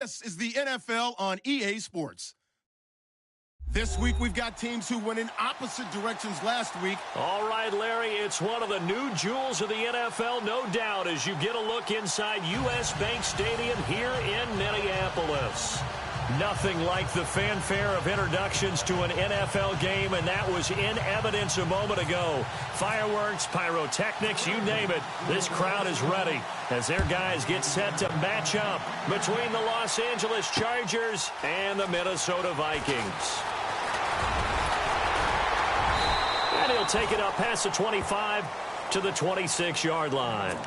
This is the NFL on EA Sports. This week, we've got teams who went in opposite directions last week. All right, Larry, it's one of the new jewels of the NFL, no doubt, as you get a look inside U.S. Bank Stadium here in Minneapolis. Nothing like the fanfare of introductions to an NFL game, and that was in evidence a moment ago. Fireworks, pyrotechnics, you name it. This crowd is ready as their guys get set to match up between the Los Angeles Chargers and the Minnesota Vikings. And he'll take it up past the 25 to the 26-yard line.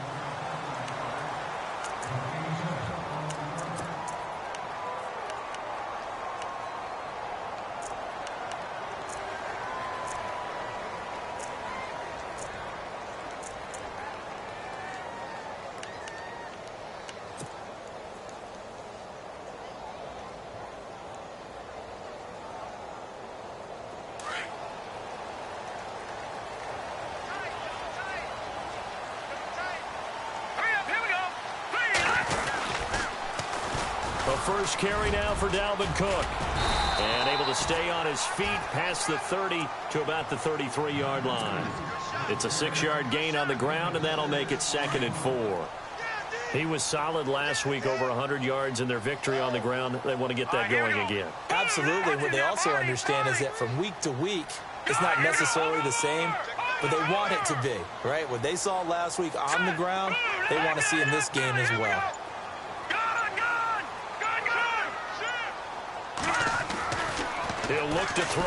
First carry now for Dalvin Cook. And able to stay on his feet past the 30 to about the 33-yard line. It's a 6-yard gain on the ground, and that'll make it 2nd and 4. He was solid last week, over 100 yards in their victory on the ground. They want to get that going again. Absolutely. What they also understand is that from week to week, it's not necessarily the same, but they want it to be, right? What they saw last week on the ground, they want to see in this game as well. He'll look to throw.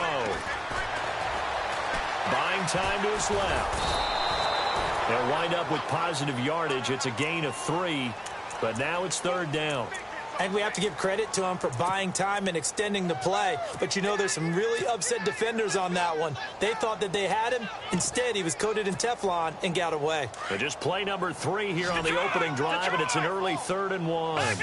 Buying time to his left. They'll wind up with positive yardage. It's a gain of 3, but now it's 3rd down. And we have to give credit to him for buying time and extending the play. But, you know, there's some really upset defenders on that one. They thought that they had him. Instead, he was coated in Teflon and got away. But just play number 3 here on the opening drive, and it's an early 3rd and 1.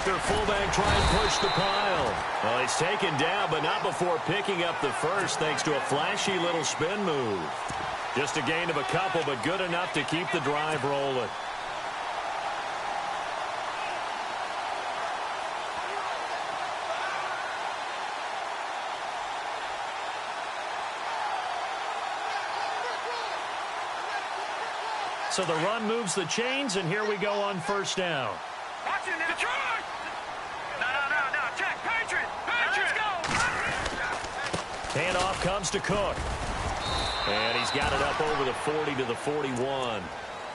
Their fullback try and push the pile. Well, he's taken down, but not before picking up the first, thanks to a flashy little spin move. Just a gain of a couple, but good enough to keep the drive rolling. So the run moves the chains, and here we go on 1st down. Watch it, Detroit! No, check, Patriot! Let's go! Handoff comes to Cook. And he's got it up over the 40 to the 41.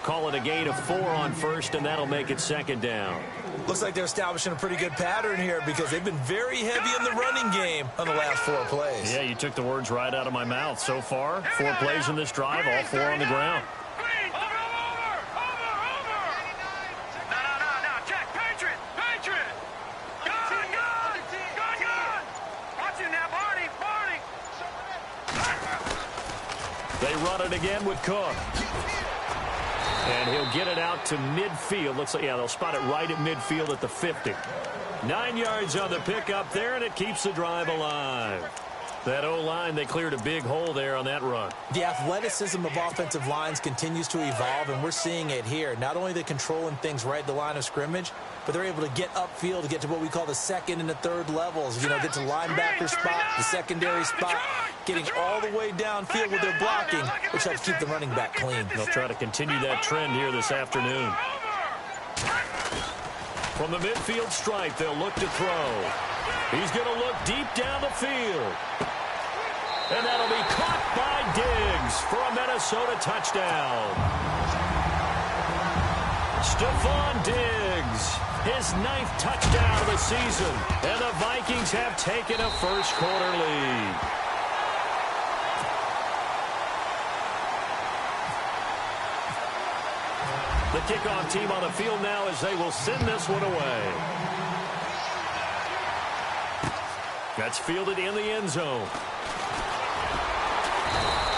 Call it a gain of 4 on 1st, and that'll make it 2nd down. Looks like they're establishing a pretty good pattern here because they've been very heavy in the running game on the last 4 plays. Yeah, you took the words right out of my mouth. So far, 4 plays in this drive, all 4 on the ground. They run it again with Cook. And he'll get it out to midfield. Looks like, yeah, they'll spot it right at midfield at the 50. 9 yards on the pickup there, and it keeps the drive alive. That O-line, they cleared a big hole there on that run. The athleticism of offensive lines continues to evolve, and we're seeing it here. Not only are they controlling things right at the line of scrimmage, but they're able to get upfield to get to what we call the 2nd and the 3rd levels. You know, get to linebacker spot, the secondary spot, getting all the way downfield with their blocking, which helps keep the running back clean. They'll try to continue that trend here this afternoon. From the midfield stripe, they'll look to throw. He's going to look deep down the field. And that'll be caught by Diggs for a Minnesota touchdown. Stephon Diggs, his 9th touchdown of the season. And the Vikings have taken a first-quarter lead. The kickoff team on the field now as they will send this one away. That's fielded in the end zone.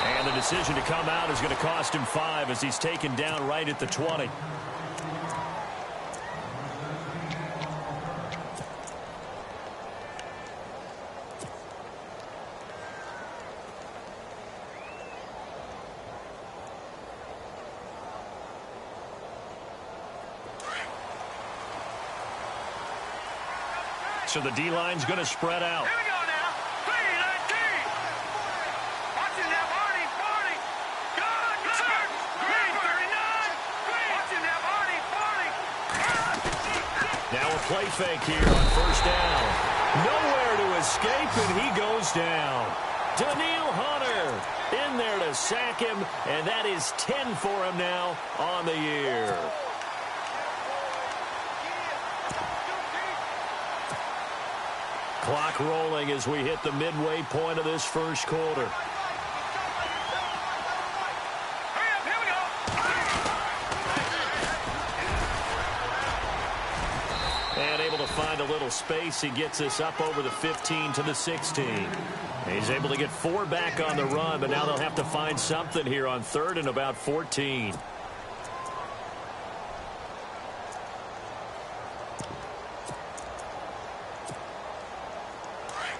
And the decision to come out is going to cost him 5 as he's taken down right at the 20. So the D-line's going to spread out. Here we go now. 3-19. Watching that Barney. Good. Green 39. Watching that Barney. Now a play fake here on first down. Nowhere to escape, and he goes down. Daniil Hunter in there to sack him, and that is 10 for him now on the year. Clock rolling as we hit the midway point of this first quarter. And able to find a little space. He gets us up over the 15 to the 16. He's able to get 4 back on the run, but now they'll have to find something here on 3rd and about 14.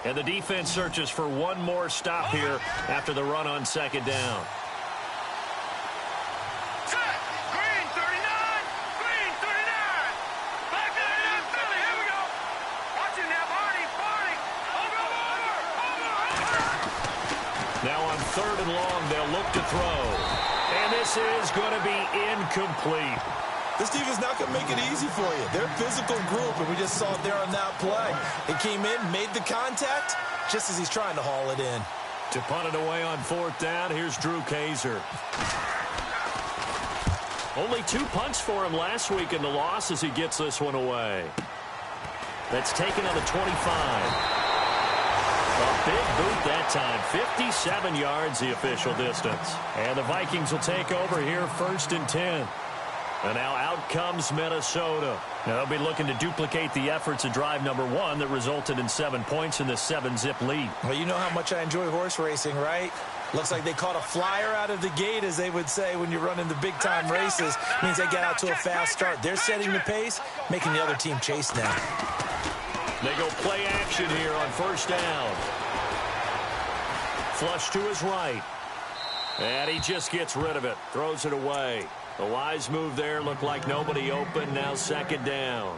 And the defense searches for one more stop here after the run on 2nd down. Green 39. Back to the left, Philly. Here we go. Watching that Barney. Over. Now on 3rd and long, they'll look to throw. And this is going to be incomplete. This defense not going to make it easy for you. They're a physical group, and we just saw it there on that play. He came in, made the contact, just as he's trying to haul it in. To punt it away on 4th down, here's Drew Kaiser. Only 2 punts for him last week in the loss as he gets this one away. That's taken on the 25. A big boot that time. 57 yards the official distance. And the Vikings will take over here 1st and 10. And now out comes Minnesota. Now they'll be looking to duplicate the efforts of drive number 1 that resulted in 7 points in the 7-zip lead. Well, you know how much I enjoy horse racing, right? Looks like they caught a flyer out of the gate, as they would say when you're running the big-time races. Means they get out to a fast start. They're setting the pace, making the other team chase now. They go play action here on 1st down. Flush to his right. And he just gets rid of it. Throws it away. The wise move there. Looked like nobody open. Now 2nd down.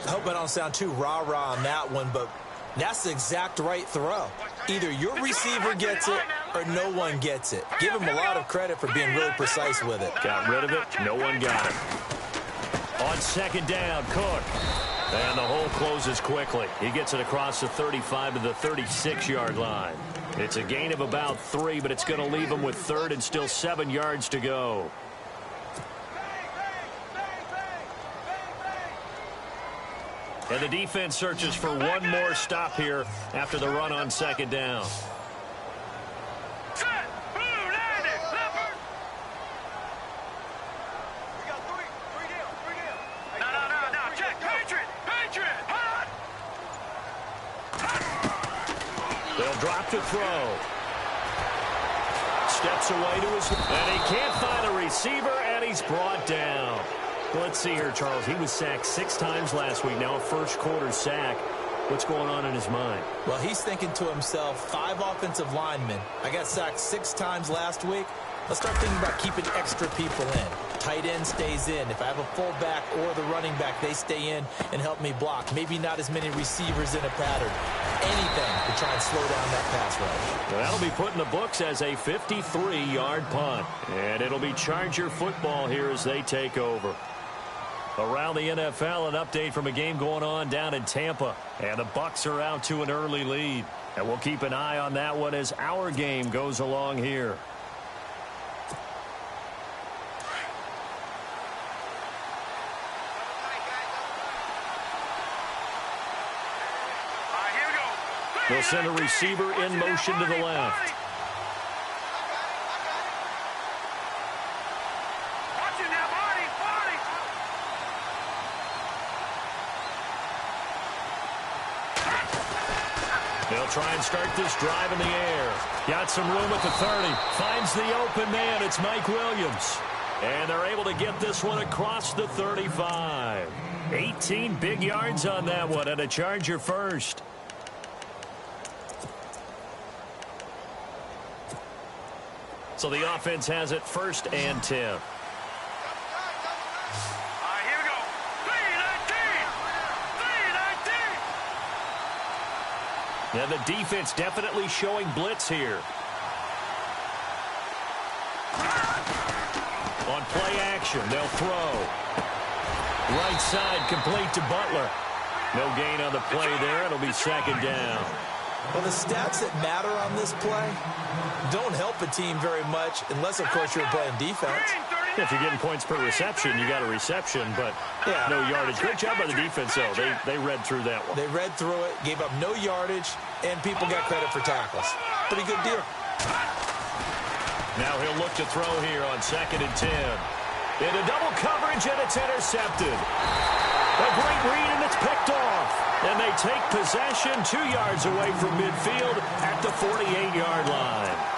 I hope I don't sound too rah-rah on that one, but that's the exact right throw. Either your receiver gets it or no one gets it. Give him a lot of credit for being really precise with it. Got rid of it. No one got it. On 2nd down, Cook. And the hole closes quickly. He gets it across the 35 to the 36-yard line. It's a gain of about 3, but it's going to leave him with 3rd and still 7 yards to go. And the defense searches for one more stop here after the run on 2nd down. Set. Blue landed. Leopard. We got three down. No. Check. Patriot. Hot. They'll drop to throw. Steps away to his... And he can't find a receiver, and he's brought down. Let's see here, Charles. He was sacked 6 times last week. Now a first-quarter sack. What's going on in his mind? Well, he's thinking to himself, 5 offensive linemen. I got sacked 6 times last week. Let's start thinking about keeping extra people in. Tight end stays in. If I have a fullback or the running back, they stay in and help me block. Maybe not as many receivers in a pattern. Anything to try and slow down that pass rush. Well, that'll be put in the books as a 53-yard punt. And it'll be Charger football here as they take over. Around the NFL, an update from a game going on down in Tampa. And the Bucs are out to an early lead. And we'll keep an eye on that one as our game goes along here. They'll send a receiver in motion to the left. They'll try and start this drive in the air. Got some room at the 30. Finds the open man. It's Mike Williams. And they're able to get this one across the 35. 18 big yards on that one, and a Charger first. So the offense has it 1st and 10. Here we go. 3-19. And the defense definitely showing blitz here. On play action, they'll throw. Right side complete to Butler. No gain on the play there. It'll be second down. Well, the stats that matter on this play don't help a team very much unless, of course, you're playing defense. If you're getting points per reception, you got a reception, but no yardage. Great job by the defense, though. They read through that one. They read through it, gave up no yardage, and people got credit for tackles. Pretty good deal. Now he'll look to throw here on 2nd and 10. Into double coverage, and it's intercepted. A great read, and it's picked off. And they take possession 2 yards away from midfield at the 48-yard line.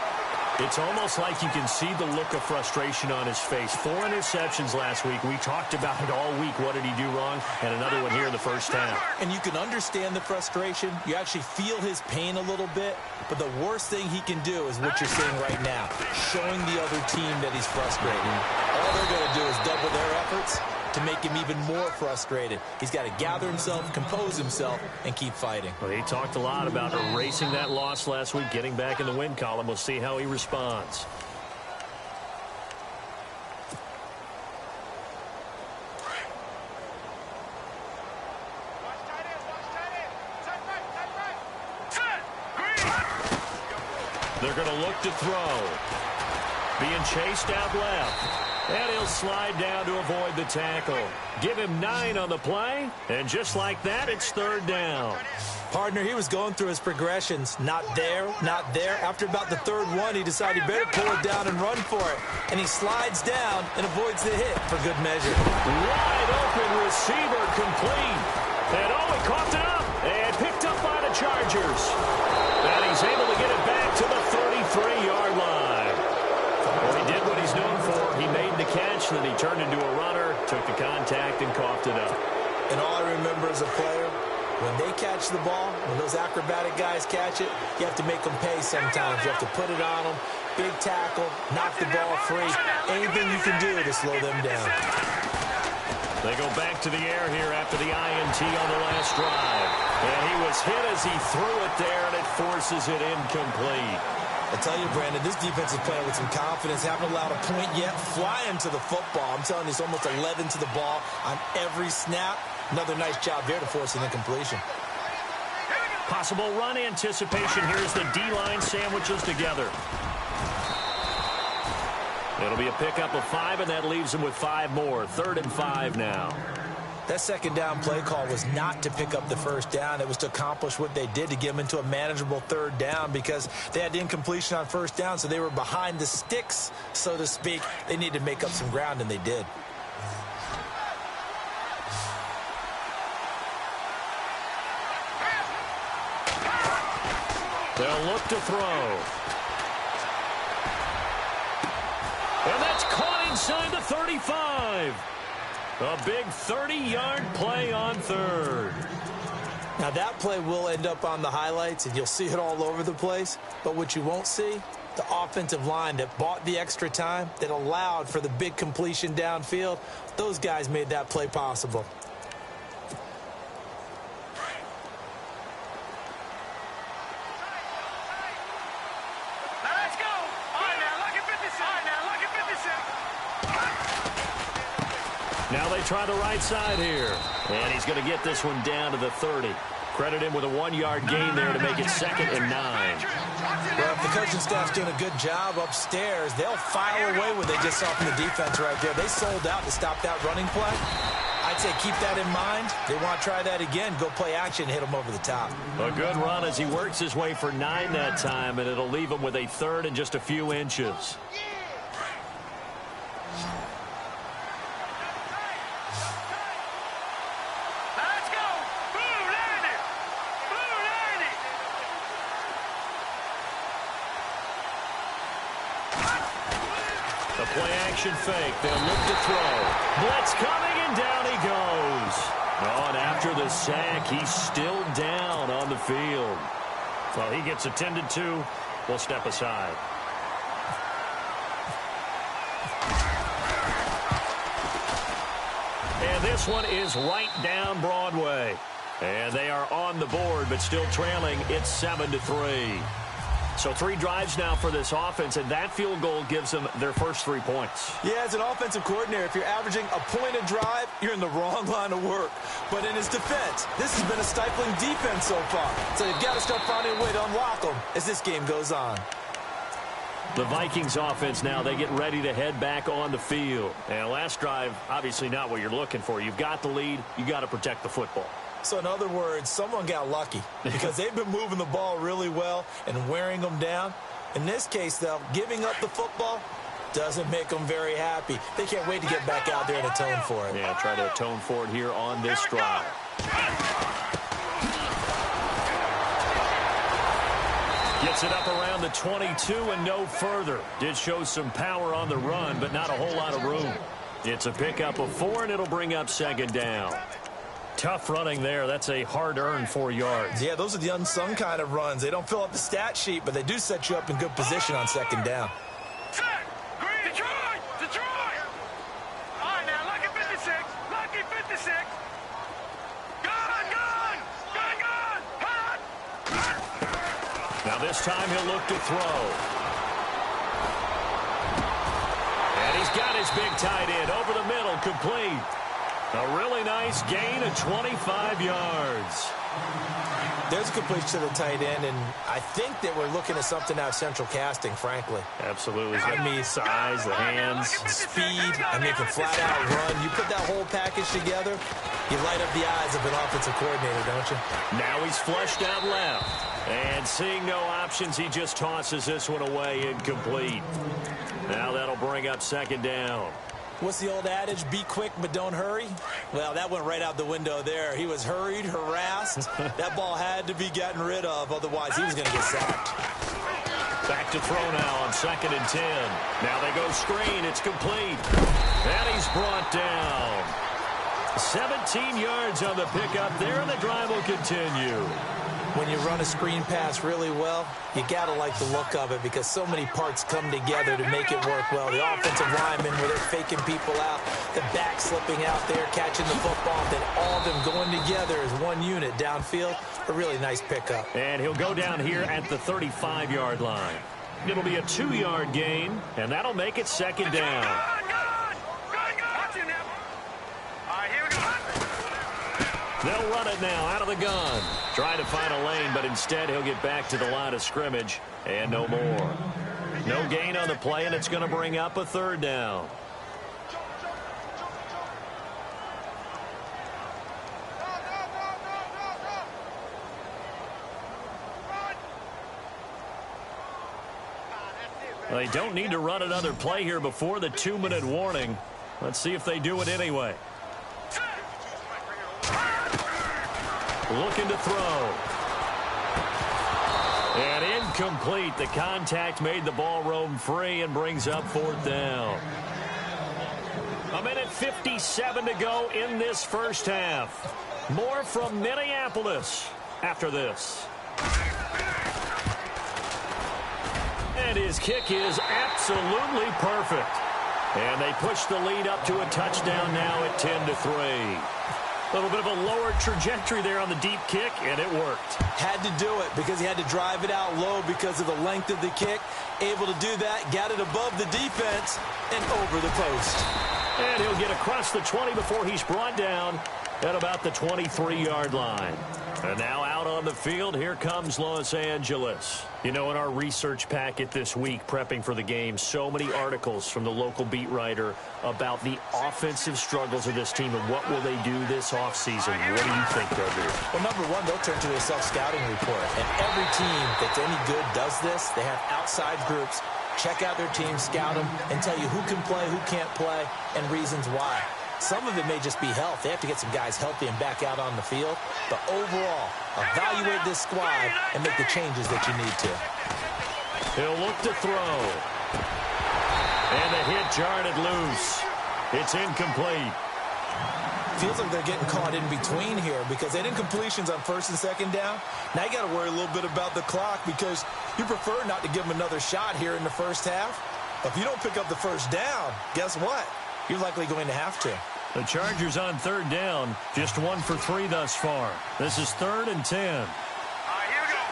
It's almost like you can see the look of frustration on his face. 4 interceptions last week. We talked about it all week. What did he do wrong? And another one here in the first half. And you can understand the frustration. You actually feel his pain a little bit. But the worst thing he can do is what you're seeing right now, showing the other team that he's frustrated. All they're going to do is double their efforts to make him even more frustrated. He's got to gather himself, compose himself, and keep fighting. Well, he talked a lot about erasing that loss last week, getting back in the win column. We'll see how he responds. They're going to look to throw. Being chased out left. And he'll slide down to avoid the tackle. Give him 9 on the play. And just like that, it's 3rd down. Partner, he was going through his progressions. Not there, not there. After about the 3rd one, he decided he better pull it down and run for it. And he slides down and avoids the hit for good measure. Wide open receiver complete. And he coughed it up and picked up by the Chargers. And he's able to get it back to the 33-yard line. Well, he did what he's known for. He made the catch, then he turned into a runner, took the contact, and coughed it up. And all I remember as a player, when they catch the ball, when those acrobatic guys catch it, you have to make them pay sometimes. You have to put it on them, big tackle, knock the ball free. Anything you can do to slow them down. They go back to the air here after the INT on the last drive. And he was hit as he threw it there, and it forces it incomplete. I tell you, Brandon, this defense is playing with some confidence. Haven't allowed a point yet. Flying to the football. I'm telling you, it's almost 11 to the ball on every snap. Another nice job there to force an incompletion. Possible run anticipation. Here's the D-line sandwiches together. It'll be a pickup of 5, and that leaves them with 5 more. 3rd and 5 now. That 2nd down play call was not to pick up the 1st down. It was to accomplish what they did, to get them into a manageable 3rd down, because they had incompletion on 1st down, so they were behind the sticks, so to speak. They needed to make up some ground, and they did. They'll look to throw. And that's caught inside the 35. A big 30-yard play on 3rd. Now, that play will end up on the highlights, and you'll see it all over the place. But what you won't see, the offensive line that bought the extra time, that allowed for the big completion downfield, those guys made that play possible. Now they try the right side here. And he's going to get this one down to the 30. Credit him with a 1-yard gain there to make it 2nd and 9. Well, if the coaching staff's doing a good job upstairs, they'll file away what they just saw from the defense right there. They sold out to stop that running play. I'd say keep that in mind. They want to try that again. Go play action, hit them over the top. A good run as he works his way for 9 that time, and it'll leave him with a 3rd and just a few inches. Play-action fake. They'll look to throw. Blitz coming, and down he goes. Oh, and after the sack, he's still down on the field. Well, he gets attended to. We'll step aside. And this one is right down Broadway. And they are on the board, but still trailing. It's 7-3. So 3 drives now for this offense, and that field goal gives them their first 3 points. Yeah, as an offensive coordinator, if you're averaging a point a drive, you're in the wrong line of work. But in his defense, this has been a stifling defense so far. So you've got to start finding a way to unlock them as this game goes on. The Vikings offense now, they get ready to head back on the field. And last drive, obviously not what you're looking for. You've got the lead. You got to protect the football. So in other words, someone got lucky because they've been moving the ball really well and wearing them down. In this case, though, giving up the football doesn't make them very happy. They can't wait to get back out there and atone for it. Yeah, try to atone for it here on this drive. Gets it up around the 22 and no further. Did show some power on the run, but not a whole lot of room. It's a pickup of 4, and it'll bring up 2nd down. Tough running there. That's a hard-earned 4 yards. Yeah, those are the unsung kind of runs. They don't fill up the stat sheet, but they do set you up in good position on 2nd down. Detroit! Detroit! All right, now, lucky 56. Lucky 56. Gun! Hot! Now this time he'll look to throw. And he's got his big tight end over the middle, complete. A really nice gain of 25 yards. There's a completion to the tight end, and I think that we're looking at something out of central casting, frankly. Absolutely. I mean, size, the hands, speed. I mean, can flat out run. You put that whole package together, you light up the eyes of an offensive coordinator, don't you? Now he's flushed out left. And seeing no options, he just tosses this one away incomplete. Now that'll bring up 2nd down. What's the old adage? Be quick, but don't hurry? Well, that went right out the window there. He was hurried, harassed. That ball had to be gotten rid of, otherwise he was going to get sacked. Back to throw now on 2nd and 10. Now they go screen. It's complete. And he's brought down. 17 yards on the pickup there, and the drive will continue. When you run a screen pass really well, you got to like the look of it because so many parts come together to make it work well. The offensive linemen, where they're faking people out, the back slipping out there, catching the football, then all of them going together as one unit downfield. A really nice pickup. And he'll go down here at the 35-yard line. It'll be a 2-yard gain, and that'll make it 2nd down. They'll run it now out of the gun. Trying to find a lane, but instead he'll get back to the line of scrimmage and no more. No gain on the play, and it's going to bring up a 3rd down. Well, they don't need to run another play here before the 2-minute warning. Let's see if they do it anyway. Looking to throw. And incomplete. The contact made the ball roam free and brings up 4th down. 1:57 to go in this first half. More from Minneapolis after this. And his kick is absolutely perfect. And they push the lead up to a touchdown now at 10-3. A little bit of a lower trajectory there on the deep kick, and it worked. Had to do it because he had to drive it out low because of the length of the kick. Able to do that, got it above the defense, and over the post. And he'll get across the 20 before he's brought down at about the 23-yard line. And now out on the field, here comes Los Angeles. You know, in our research packet this week, prepping for the game, so many articles from the local beat writer about the offensive struggles of this team and what will they do this offseason. What do you think they'll do? Well, number one, they'll turn to their self-scouting report. And every team that's any good does this. They have outside groups. Check out their team, scout them, and tell you who can play, who can't play, and reasons why. Some of it may just be health. They have to get some guys healthy and back out on the field. But overall, evaluate this squad and make the changes that you need to. He'll look to throw. And the hit jarred it loose. It's incomplete. Feels like they're getting caught in between here because they didn't completions on 1st and 2nd down. Now you got to worry a little bit about the clock because you prefer not to give them another shot here in the first half. But if you don't pick up the 1st down, guess what? You're likely going to have to. The Chargers on third down, just 1 for 3 thus far. This is 3rd and 10. All right, here we go.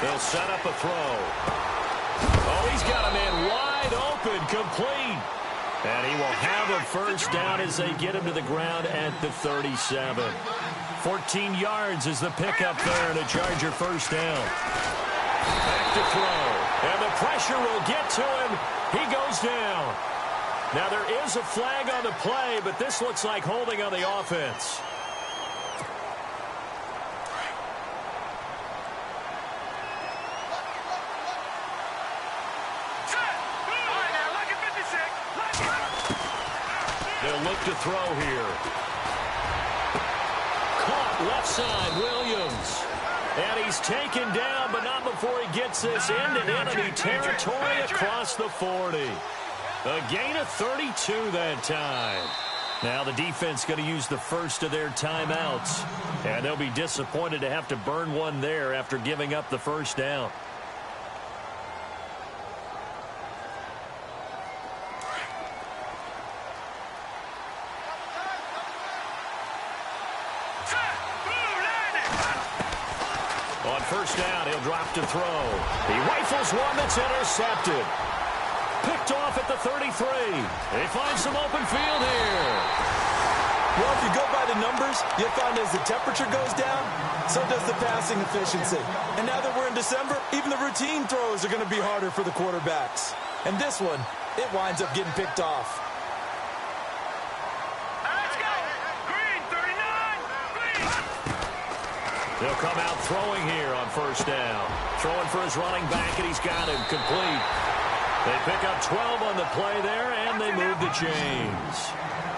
They'll set up a throw. Oh, he's got a man wide open, complete. And he will have a first down as they get him to the ground at the 37. 14 yards is the pickup there and a Charger first down. Back to throw. And the pressure will get to him. He goes down. Now, there is a flag on the play, but this looks like holding on the offense. They'll look to throw here. Caught left side, Williams. And he's taken down, but not before he gets this into enemy territory across the 40. A gain of 32 that time. Now the defense going to use the first of their timeouts. And they'll be disappointed to have to burn one there after giving up the first down. On first down, he'll drop to throw. He rifles one that's intercepted. Picked off at the 33. They find some open field here. Well, if you go by the numbers, you'll find as the temperature goes down, so does the passing efficiency. And now that we're in December, even the routine throws are going to be harder for the quarterbacks. And this one, it winds up getting picked off. Let's go. Green, 39. Green. They'll come out throwing here on first down. Throwing for his running back, and he's got him complete. They pick up 12 on the play there, and they move the chains.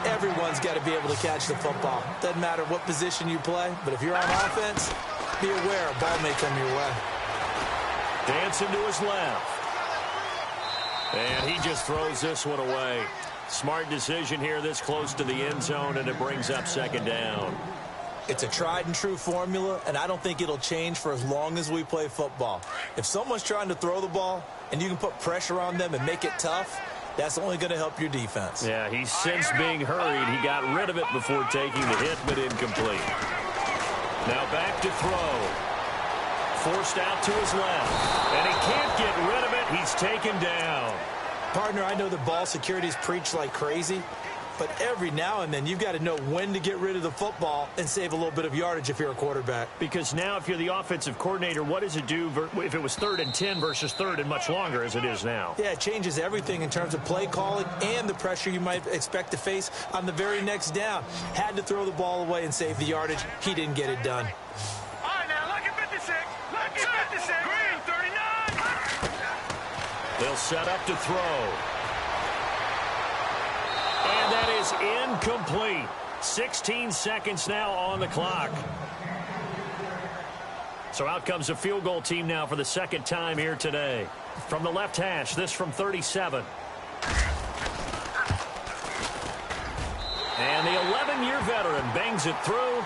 Everyone's got to be able to catch the football. Doesn't matter what position you play, but if you're on offense, be aware a ball may come your way. Dancing to his left. And he just throws this one away. Smart decision here this close to the end zone, and it brings up second down. It's a tried-and-true formula, and I don't think it'll change for as long as we play football. If someone's trying to throw the ball, and you can put pressure on them and make it tough, that's only going to help your defense. Yeah, he's since being hurried. He got rid of it before taking the hit, but incomplete. Now back to throw. Forced out to his left. And he can't get rid of it. He's taken down. Partner, I know the ball security's preached like crazy, but every now and then you've got to know when to get rid of the football and save a little bit of yardage if you're a quarterback. Because now if you're the offensive coordinator, what does it do if it was 3rd and 10 versus 3rd and much longer as it is now? Yeah, it changes everything in terms of play calling and the pressure you might expect to face on the very next down. Had to throw the ball away and save the yardage. He didn't get it done. All right, now, lucky 56. Lucky 56. Green, 39. They'll set up to throw. And that is incomplete. 16 seconds now on the clock. So out comes a field goal team now for the second time here today. From the left hash, this from 37. And the 11-year veteran bangs it through.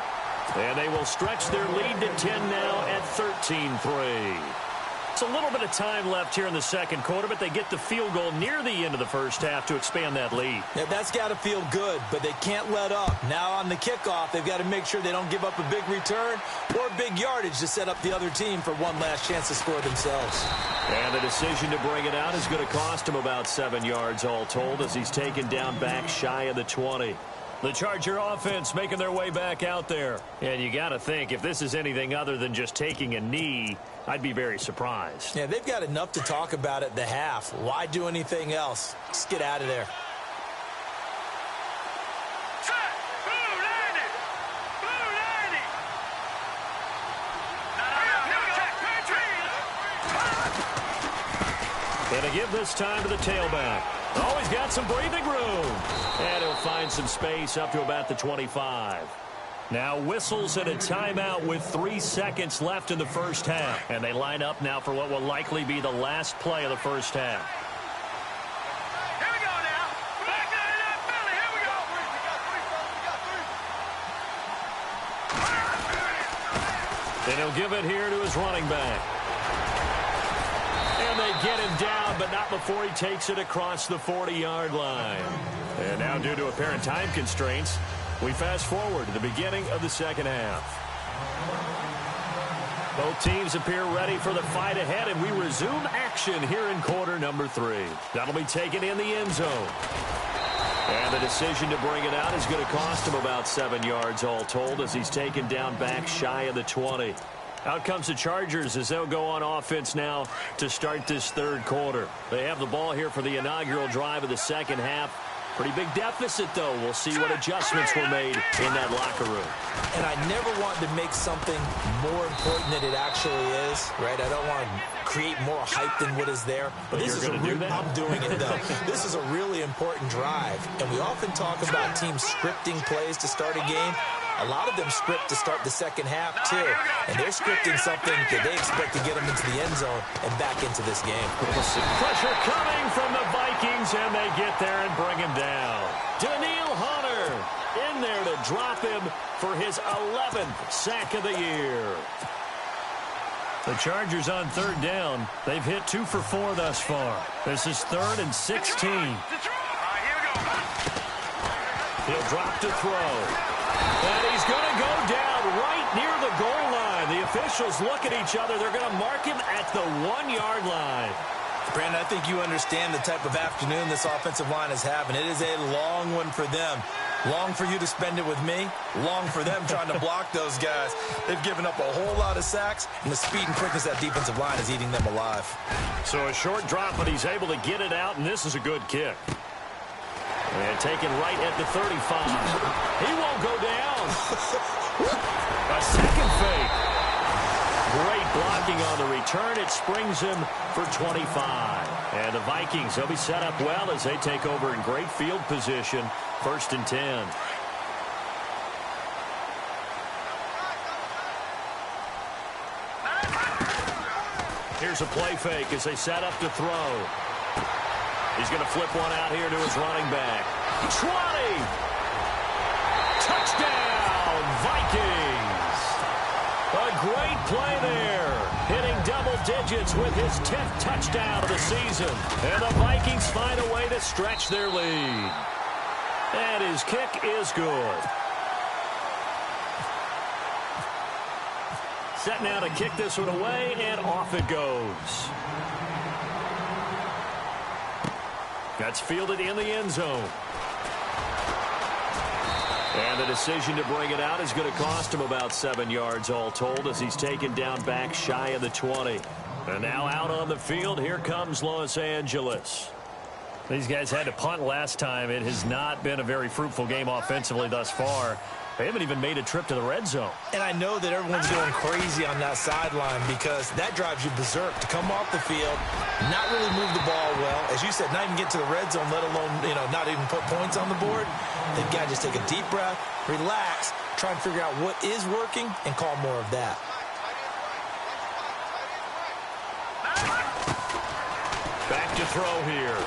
And they will stretch their lead to 10 now at 13-3. It's a little bit of time left here in the second quarter, but they get the field goal near the end of the first half to expand that lead. Yeah, that's got to feel good, but they can't let up. Now on the kickoff, they've got to make sure they don't give up a big return or big yardage to set up the other team for one last chance to score themselves. And the decision to bring it out is going to cost him about 7 yards all told as he's taken down back shy of the 20. The Charger offense making their way back out there. And you got to think, if this is anything other than just taking a knee, I'd be very surprised. Yeah, they've got enough to talk about at the half. Why do anything else? Just get out of there. Set. Blue landing. Blue landing. And to give this time to the tailback. Oh, he's got some breathing room. And he'll find some space up to about the 25. Now whistles and a timeout with 3 seconds left in the first half. And they line up now for what will likely be the last play of the first half. Here we go now. Back to that Philly. Here we go. And he'll give it here to his running back. And they get him down, but not before he takes it across the 40-yard line. And now, due to apparent time constraints, we fast forward to the beginning of the second half. Both teams appear ready for the fight ahead, and we resume action here in quarter number 3. That'll be taken in the end zone. And the decision to bring it out is going to cost him about 7 yards all told as he's taken down back shy of the 20. Out comes the Chargers as they'll go on offense now to start this third quarter. They have the ball here for the inaugural drive of the second half. Pretty big deficit, though. We'll see what adjustments were made in that locker room. And I never want to make something more important than it actually is, right? I don't want to create more hype than what is there. But this is I'm doing it, though. This is a really important drive. And we often talk about teams scripting plays to start a game. A lot of them script to start the second half, too. And they're scripting something that they expect to get them into the end zone and back into this game. Pressure coming from the Vikings, and they get there and bring him down. Daniil Hunter in there to drop him for his 11th sack of the year. The Chargers on third down. They've hit 2 for 4 thus far. This is 3rd and 16. He'll drop to throw. And he's going to go down right near the goal line. The officials look at each other. They're going to mark him at the 1-yard line. Brandon, I think you understand the type of afternoon this offensive line is having. It is a long one for them. Long for you to spend it with me. Long for them trying to block those guys. They've given up a whole lot of sacks, and the speed and quickness of that defensive line is eating them alive. So a short drop, but he's able to get it out, and this is a good kick. And taken right at the 35. He won't go down. A second fake. Great blocking on the return. It springs him for 25. And the Vikings, they'll be set up well as they take over in great field position. 1st and 10. Here's a play fake as they set up to throw. He's going to flip one out here to his running back. 20! Touchdown, Vikings! A great play there. Hitting double digits with his 10th touchdown of the season. And the Vikings find a way to stretch their lead. And his kick is good. Set now to kick this one away, and off it goes. That's fielded in the end zone. And the decision to bring it out is going to cost him about 7 yards all told as he's taken down back shy of the 20. And now out on the field, here comes Los Angeles. These guys had to punt last time. It has not been a very fruitful game offensively thus far. They haven't even made a trip to the red zone. And I know that everyone's going crazy on that sideline because that drives you berserk to come off the field, not really move the ball well. As you said, not even get to the red zone, let alone, not even put points on the board. They've got to just take a deep breath, relax, try and figure out what is working and call more of that. Back to throw here.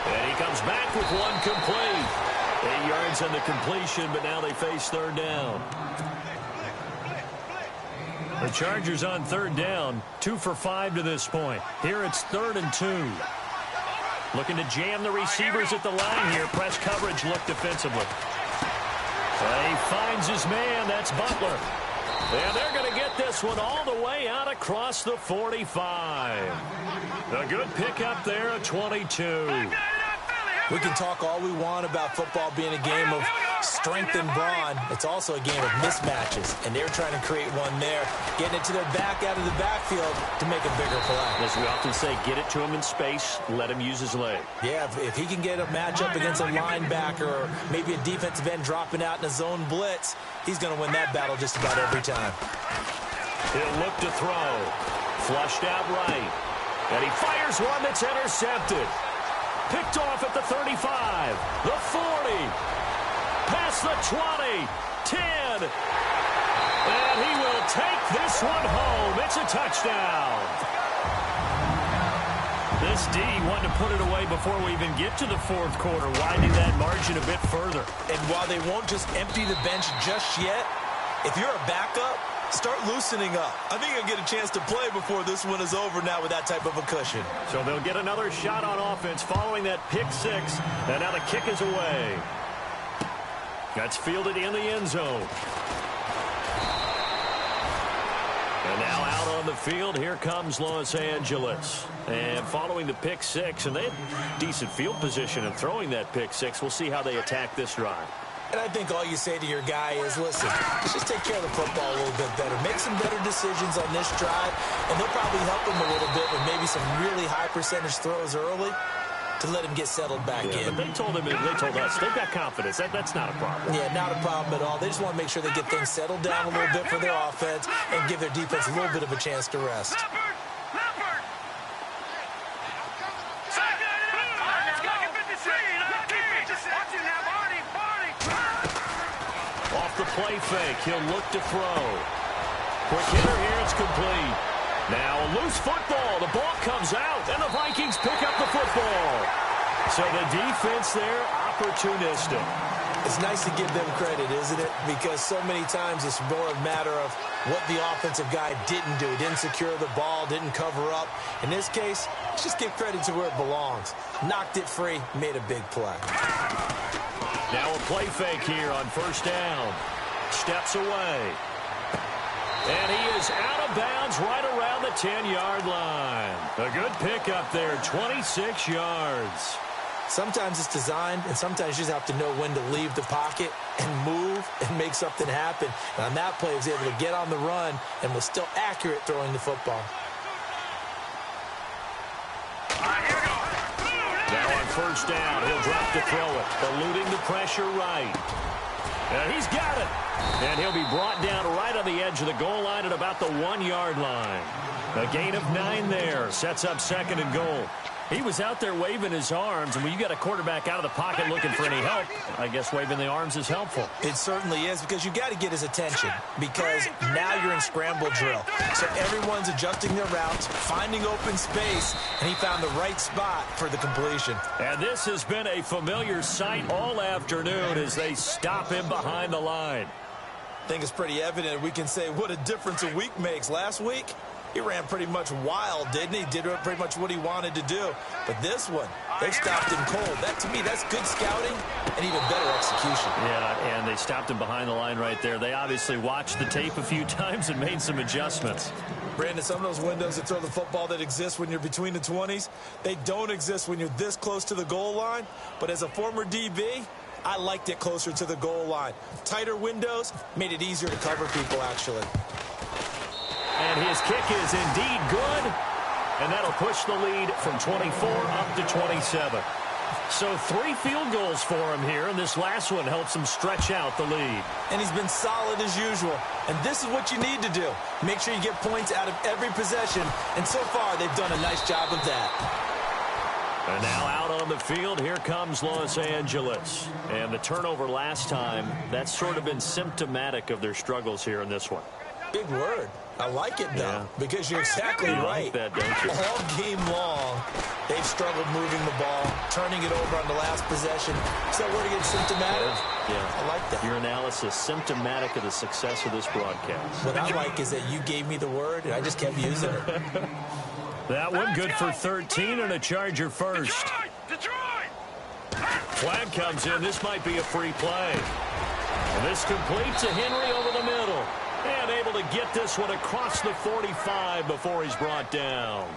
And he comes back with one complete. 8 yards on the completion, but now they face third down. The Chargers on third down, 2 for 5 to this point. Here it's 3rd and 2. Looking to jam the receivers at the line here. Press coverage look defensively. He finds his man. That's Butler. And they're going to get this one all the way out across the 45. A good pickup there at 22. We can talk all we want about football being a game of strength and brawn. It's also a game of mismatches, and they're trying to create one there, getting it to their back out of the backfield to make a bigger play. As we often say, get it to him in space, let him use his leg. Yeah, if he can get a matchup against a linebacker or maybe a defensive end dropping out in a zone blitz, he's going to win that battle just about every time. He'll look to throw. Flushed out right. And he fires one that's intercepted. Picked off at the 35, the 40, past the 20, 10, and he will take this one home. It's a touchdown. This D wanted to put it away before we even get to the fourth quarter, widening that margin a bit further. And while they won't just empty the bench just yet, if you're a backup, start loosening up. I think he'll get a chance to play before this one is over now with that type of a cushion. So they'll get another shot on offense following that pick six. And now the kick is away. That's fielded in the end zone. And now out on the field, here comes Los Angeles. And following the pick six, and they had decent field position in throwing that pick six. We'll see how they attack this drive. And I think all you say to your guy is, listen, let's just take care of the football a little bit better. Make some better decisions on this drive, and they'll probably help him a little bit with maybe some really high percentage throws early to let him get settled back in. But they told us, they've got confidence. That's not a problem. Yeah, not a problem at all. They just want to make sure they get things settled down a little bit for their offense and give their defense a little bit of a chance to rest. Off the play fake, he'll look to throw. Quick hitter here, it's complete. Now a loose football. The ball comes out, and the Vikings pick up the football. So the defense there, opportunistic. It's nice to give them credit, isn't it? Because so many times it's more a matter of what the offensive guy didn't do. Didn't secure the ball, didn't cover up. In this case, let's just give credit to where it belongs. Knocked it free, made a big play. Now a play fake here on first down. Steps away. And he is out of bounds right around the 10-yard line. A good pickup there, 26 yards. Sometimes it's designed, and sometimes you just have to know when to leave the pocket and move and make something happen. And on that play, he was able to get on the run and was still accurate throwing the football. Now on first down, he'll drop to throw it, eluding the pressure right. And he's got it. And he'll be brought down right on the edge of the goal line at about the 1-yard line. A gain of 9 there. Sets up second and goal. He was out there waving his arms, and when you got a quarterback out of the pocket looking for any help, I guess waving the arms is helpful. It certainly is, because you got to get his attention, because now you're in scramble drill. So everyone's adjusting their routes, finding open space, and he found the right spot for the completion. And this has been a familiar sight all afternoon as they stop him behind the line. I think it's pretty evident. We can say what a difference a week makes. Last week, he ran pretty much wild, didn't he? Did pretty much what he wanted to do. But this one, they stopped him cold. That, to me, that's good scouting and even better execution. Yeah, and they stopped him behind the line right there. They obviously watched the tape a few times and made some adjustments. Brandon, some of those windows that throw the football that exist when you're between the 20s, they don't exist when you're this close to the goal line. But as a former DB, I liked it closer to the goal line. Tighter windows made it easier to cover people, actually. And his kick is indeed good. And that'll push the lead from 24 up to 27. So 3 field goals for him here, and this last one helps him stretch out the lead. And he's been solid as usual. And this is what you need to do. Make sure you get points out of every possession. And so far, they've done a nice job of that. And now out on the field, here comes Los Angeles. And the turnover last time, that's sort of been symptomatic of their struggles here in this one. Big word. I like it, though, because you're exactly right. Like that, don't you? All game long, they've struggled moving the ball, turning it over on the last possession. So we're going to get symptomatic. Yeah. I like that. Your analysis, symptomatic of the success of this broadcast. What I like is that you gave me the word, and I just kept using it. That one good for 13 and a Charger first. Flag comes in. This might be a free play. And this completes to Henry over the middle. And able to get this one across the 45 before he's brought down.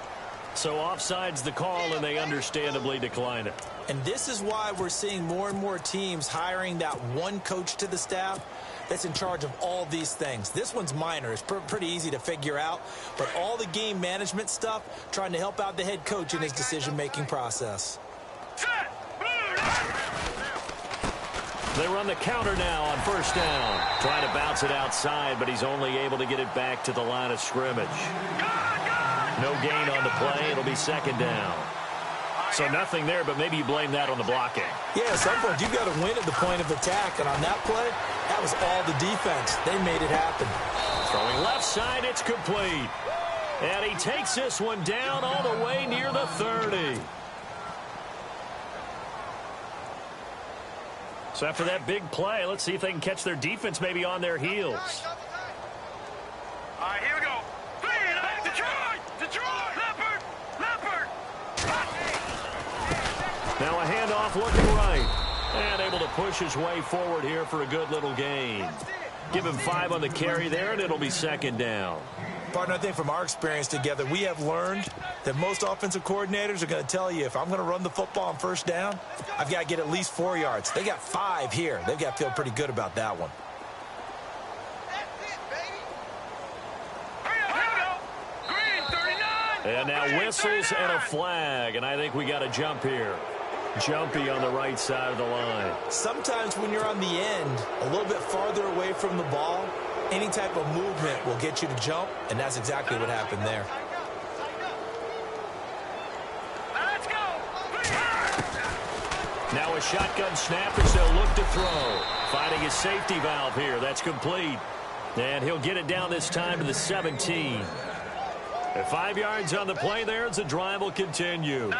So offside's the call, and they understandably decline it. And this is why we're seeing more and more teams hiring that one coach to the staff that's in charge of all these things. This one's minor. It's pretty easy to figure out. But all the game management stuff, trying to help out the head coach in his decision-making process. They run the counter now on first down. Trying to bounce it outside, but he's only able to get it back to the line of scrimmage. No gain on the play. It'll be second down. So nothing there, but maybe you blame that on the blocking. Yeah, at some point you've got to win at the point of attack. And on that play, that was all the defense. They made it happen. Throwing left side, it's complete. And he takes this one down all the way near the 30. So after that big play, let's see if they can catch their defense maybe on their heels. right, here we go. Detroit! Detroit! Leopard! Leopard! Now a handoff looking right. And able to push his way forward here for a good little gain. Give him 5 on the carry there, and it'll be second down. Partner, I think from our experience together, we have learned that most offensive coordinators are going to tell you, if I'm going to run the football on first down, I've got to get at least 4 yards. They got 5 here. They've got to feel pretty good about that one. And now whistles and a flag, and I think we got a jump here. Jumpy on the right side of the line. Sometimes when you're on the end, a little bit farther away from the ball, any type of movement will get you to jump, and that's exactly what happened there. Let's go! Now a shotgun snap as they'll look to throw. Finding his safety valve here. That's complete. And he'll get it down this time to the 17. At 5 yards on the play there as the drive will continue.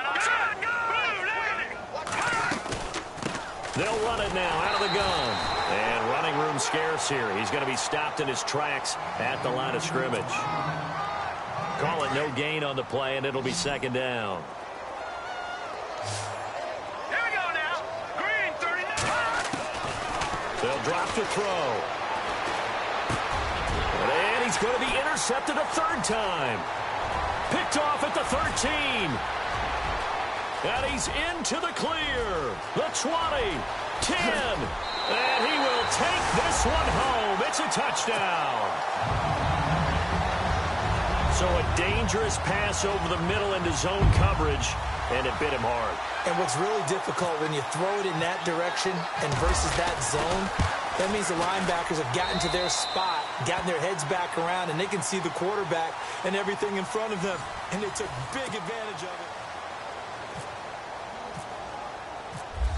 They'll run it now out of the gun. And running room scarce here. He's going to be stopped in his tracks at the line of scrimmage. Call it no gain on the play, and it'll be second down. Here we go now. Green, 39. They'll drop to throw. And he's going to be intercepted a third time. Picked off at the 13. And he's into the clear. The 20, 10. And he will take this one home. It's a touchdown. So a dangerous pass over the middle into zone coverage, and it bit him hard. And what's really difficult when you throw it in that direction and versus that zone, that means the linebackers have gotten to their spot, gotten their heads back around, and they can see the quarterback and everything in front of them. And they took big advantage of it.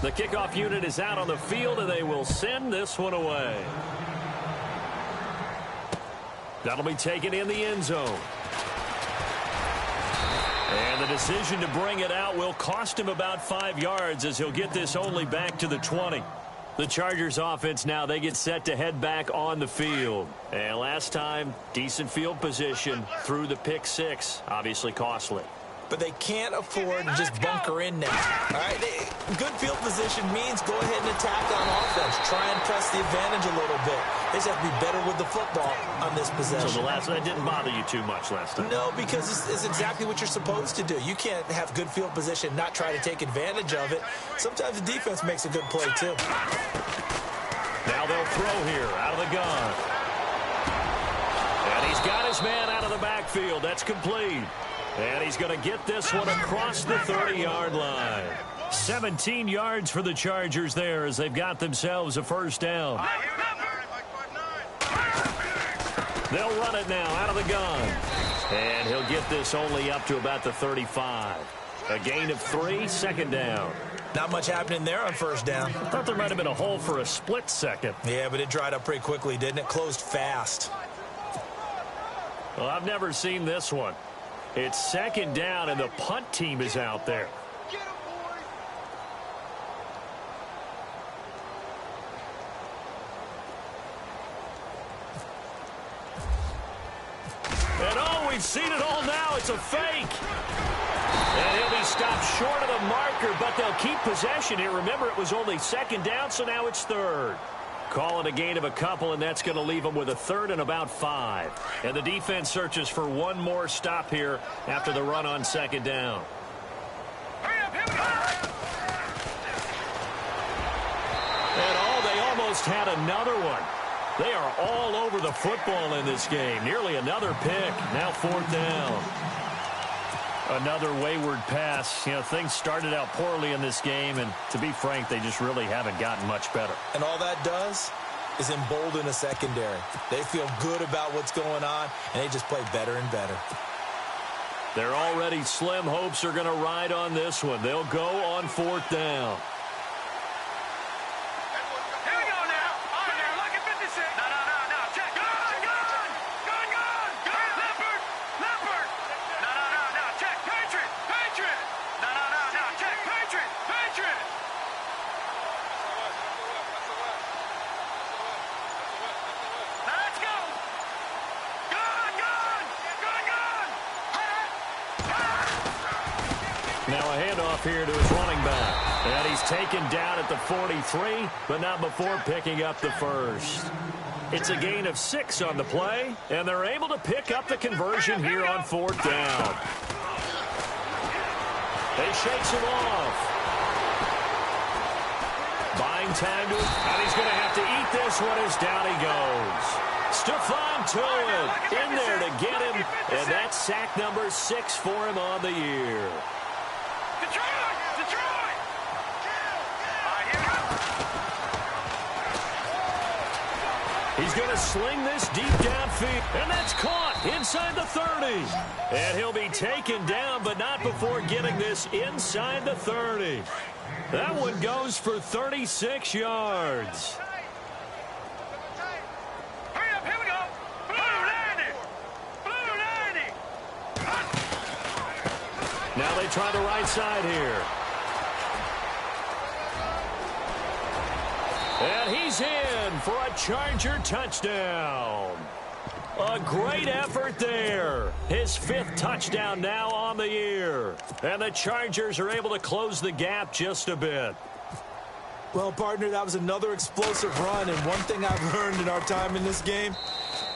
The kickoff unit is out on the field, and they will send this one away. That'll be taken in the end zone. And the decision to bring it out will cost him about 5 yards as he'll get this only back to the 20. The Chargers offense now, they get set to head back on the field. And last time, decent field position through the pick 6, obviously costly. But they can't afford to just bunker in now. All right, good field position means go ahead and attack on offense. Try and press the advantage a little bit. They just have to be better with the football on this possession. So that didn't bother you too much last time? No, because it's exactly what you're supposed to do. You can't have good field position, not try to take advantage of it. Sometimes the defense makes a good play, too. Now they'll throw here out of the gun. And he's got his man out of the backfield. That's complete. And he's going to get this one across the 30-yard line. 17 yards for the Chargers there as they've got themselves a first down. They'll run it now out of the gun. And he'll get this only up to about the 35. A gain of 3, second down. Not much happening there on first down. I thought there might have been a hole for a split second. Yeah, but it dried up pretty quickly, didn't it? Closed fast. Well, I've never seen this one. It's second down, and the punt team is out there. And oh, we've seen it all now. It's a fake. And he'll be stopped short of the marker, but they'll keep possession here. Remember, it was only second down, so now it's third. Call it a gain of a couple, and that's going to leave them with a third and about 5. And the defense searches for one more stop here after the run on second down. And they almost had another one. They are all over the football in this game. Nearly another pick. Now fourth down. Another wayward pass. You know, things started out poorly in this game, and to be frank, they just really haven't gotten much better. And all that does is embolden a secondary. They feel good about what's going on, and they just play better and better. Their already slim hopes are going to ride on this one. They'll go on fourth down. handoff here to his running back. And he's taken down at the 43, but not before picking up the first. It's a gain of 6 on the play, and they're able to pick up the conversion here on 4th down. They shakes him off. Buying time to him, and he's going to have to eat this one as down he goes. Stephon Tuitt in there to get him, and that's sack number 6 for him on the year. He's going to sling this deep downfield, and that's caught inside the 30. And he'll be taken down, but not before getting this inside the 30. That one goes for 36 yards. Hurry up, here we go. Blue 90. Now they try the right side here. And he's in for a Charger touchdown. A great effort there. His 5th touchdown now on the year. And the Chargers are able to close the gap just a bit. Well, partner, that was another explosive run. And one thing I've learned in our time in this game,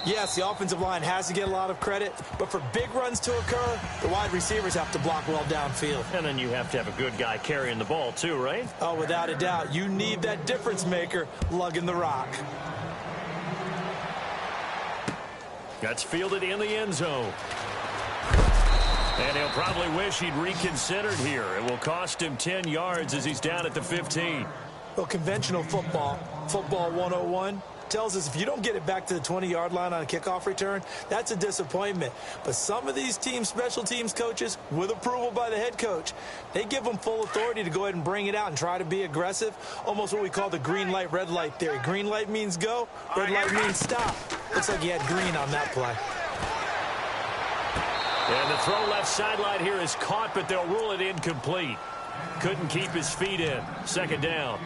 yes, the offensive line has to get a lot of credit, but for big runs to occur, the wide receivers have to block well downfield. And then you have to have a good guy carrying the ball too, right? Oh, without a doubt. You need that difference maker lugging the rock. That's fielded in the end zone. And he'll probably wish he'd reconsidered here. It will cost him 10 yards as he's down at the 15. Well, conventional football 101, tells us if you don't get it back to the 20-yard line on a kickoff return, that's a disappointment. But some of these teams, special teams coaches, with approval by the head coach, they give them full authority to go ahead and bring it out and try to be aggressive, almost what we call the green light, red light theory. Green light means go, red light means stop. Looks like he had green on that play. And the throw left sideline here is caught, but they'll rule it incomplete. Couldn't keep his feet in. 2nd down.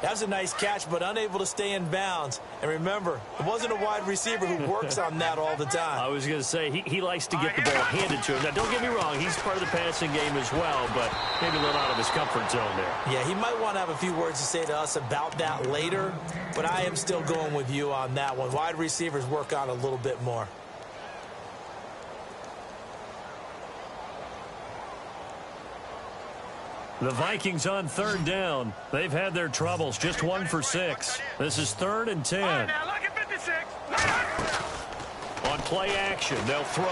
That was a nice catch, but unable to stay in bounds. And remember, it wasn't a wide receiver who works on that all the time. I was going to say, he likes to get the ball handed to him. Now, don't get me wrong, he's part of the passing game as well, but maybe a little out of his comfort zone there. Yeah, he might want to have a few words to say to us about that later, but I am still going with you on that one. Wide receivers work on a little bit more. The Vikings on 3rd down. They've had their troubles. Just 1 for 6. This is 3rd and 10. Now look at 56. On play action, they'll throw.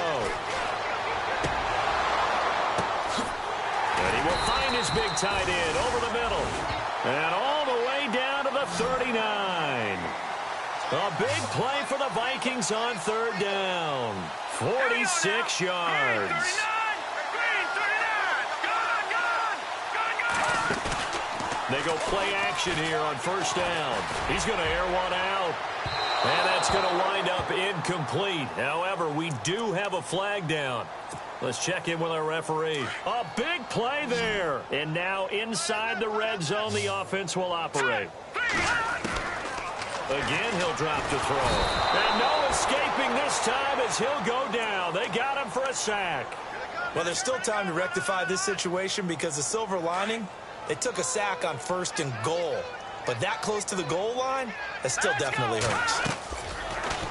And he will find his big tight end over the middle. And all the way down to the 39. A big play for the Vikings on 3rd down. 46 yards. They go play action here on 1st down. He's going to air one out. And that's going to wind up incomplete. However, we do have a flag down. Let's check in with our referee. A big play there. And now inside the red zone, the offense will operate. Again, he'll drop to throw. And no escaping this time as he'll go down. They got him for a sack. Well, there's still time to rectify this situation because the silver lining, they took a sack on 1st and goal. But that close to the goal line, that still definitely hurts.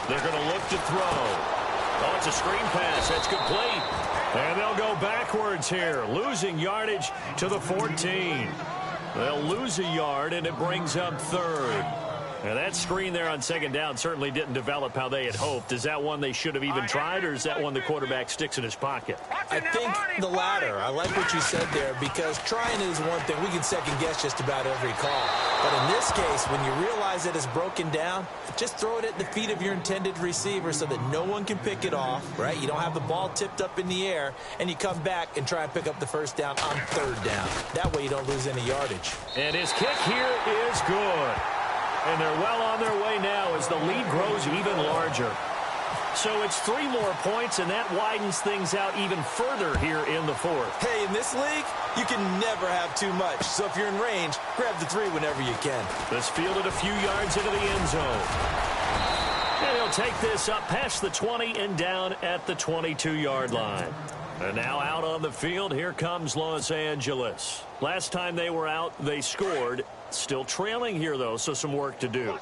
They're going to look to throw. Oh, it's a screen pass. That's complete. And they'll go backwards here, losing yardage to the 14. They'll lose a yard, and it brings up 3rd. Now, that screen there on 2nd down certainly didn't develop how they had hoped. Is that one they should have even tried, or is that one the quarterback sticks in his pocket? I think the latter. I like what you said there because trying is one thing. We can second-guess just about every call. But in this case, when you realize that it's broken down, just throw it at the feet of your intended receiver so that no one can pick it off, right? You don't have the ball tipped up in the air, and you come back and try and pick up the 1st down on 3rd down. That way you don't lose any yardage. And his kick here is good. And they're well on their way now as the lead grows even larger. So it's 3 more points, and that widens things out even further here in the 4th. Hey, in this league, you can never have too much. So if you're in range, grab the 3 whenever you can. This fielded a few yards into the end zone. And he'll take this up past the 20 and down at the 22-yard line. And now out on the field, here comes Los Angeles. Last time they were out, they scored. Still trailing here, though, so some work to do.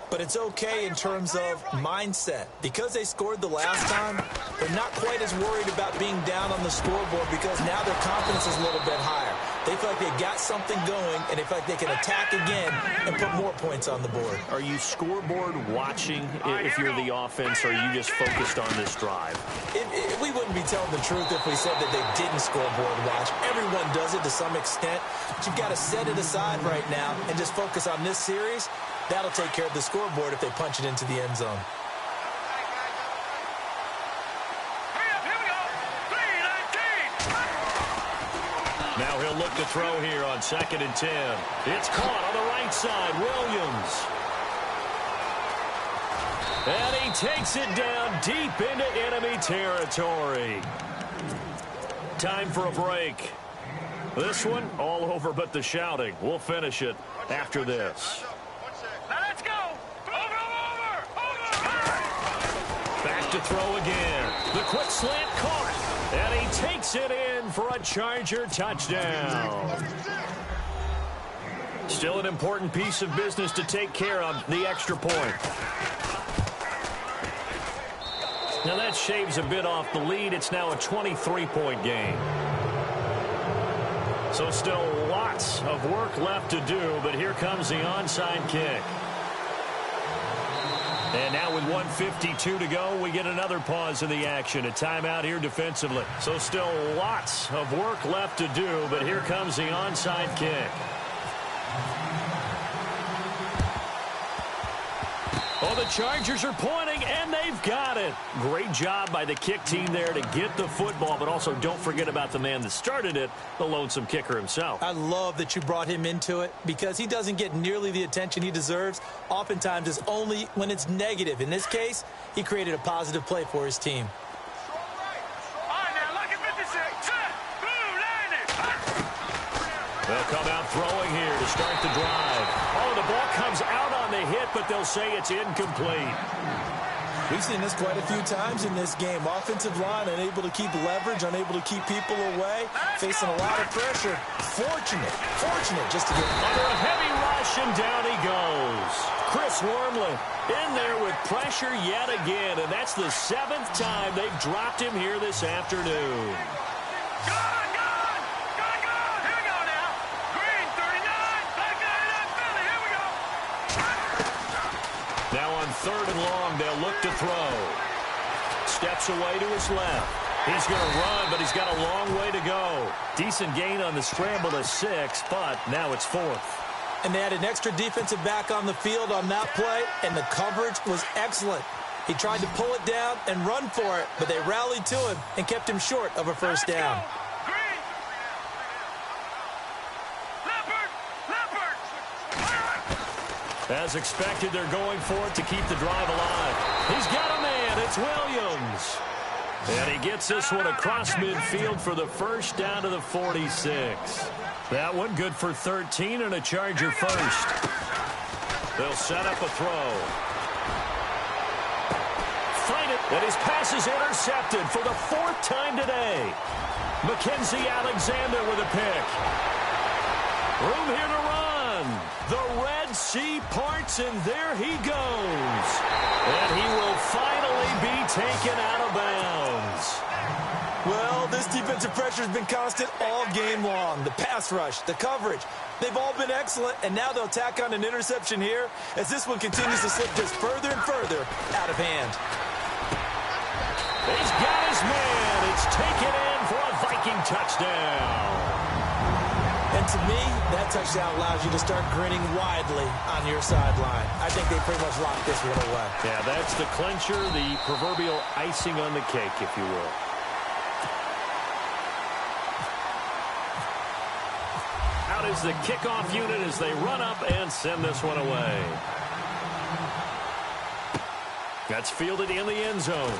But it's okay in terms of mindset. Because they scored the last time, they're not quite as worried about being down on the scoreboard because now their confidence is a little bit higher. They feel like they got something going, and they feel like they can attack again and put more points on the board. Are you scoreboard watching if you're the offense, or are you just focused on this drive? We wouldn't be telling the truth if we said that they didn't scoreboard watch. Everyone does it to some extent. But you've got to set it aside right now and just focus on this series. That'll take care of the scoreboard if they punch it into the end zone. Now he'll look to throw here on 2nd and 10. It's caught on the right side. Williams. And he takes it down deep into enemy territory. Time for a break. This one all over but the shouting. We'll finish it after this. Now let's go. Over. Back to throw again. The quick slant caught. And he takes it in for a Charger touchdown. Still an important piece of business to take care of, the extra point. Now that shaves a bit off the lead. It's now a 23-point game. So still lots of work left to do, but here comes the onside kick. And now with 1:52 to go, we get another pause in the action. A timeout here defensively. So still lots of work left to do, but here comes the onside kick. Oh, the Chargers are pointing, and they've got it. Great job by the kick team there to get the football, but also don't forget about the man that started it, the lonesome kicker himself. I love that you brought him into it because he doesn't get nearly the attention he deserves. Oftentimes, it's only when it's negative. In this case, he created a positive play for his team. All right, now look at 56. Set. Boom, landed. They'll come out throwing here to start the drive. Oh, the ball comes out on the hit, but they'll say it's incomplete. We've seen this quite a few times in this game. Offensive line unable to keep leverage, unable to keep people away, facing a lot of pressure. Fortunate just to get under a heavy rush, and down he goes. Chris Wormley in there with pressure yet again, and that's the 7th time they've dropped him here this afternoon. Now on 3rd and long, they'll look to throw. Steps away to his left. He's going to run, but he's got a long way to go. Decent gain on the scramble to 6, but now it's 4th. And they had an extra defensive back on the field on that play, and the coverage was excellent. He tried to pull it down and run for it, but they rallied to him and kept him short of a first down. As expected, they're going for it to keep the drive alive. He's got a man. It's Williams. And he gets this one across midfield for the first down to the 46. That one good for 13 and a Charger first. They'll set up a throw. Fight it, and his pass is intercepted for the 4th time today. Mackenzie Alexander with a pick. Room here to run. The Red Sea parts, and there he goes. And he will finally be taken out of bounds. Well, this defensive pressure has been constant all game long. The pass rush, the coverage, they've all been excellent, and now they'll tack on an interception here as this one continues to slip just further and further out of hand. He's got his man. It's taken in for a Viking touchdown. And to me, that touchdown allows you to start grinning widely on your sideline. I think they pretty much locked this one away. Yeah, that's the clincher, the proverbial icing on the cake, if you will. Out is the kickoff unit as they run up and send this one away. That's fielded in the end zone.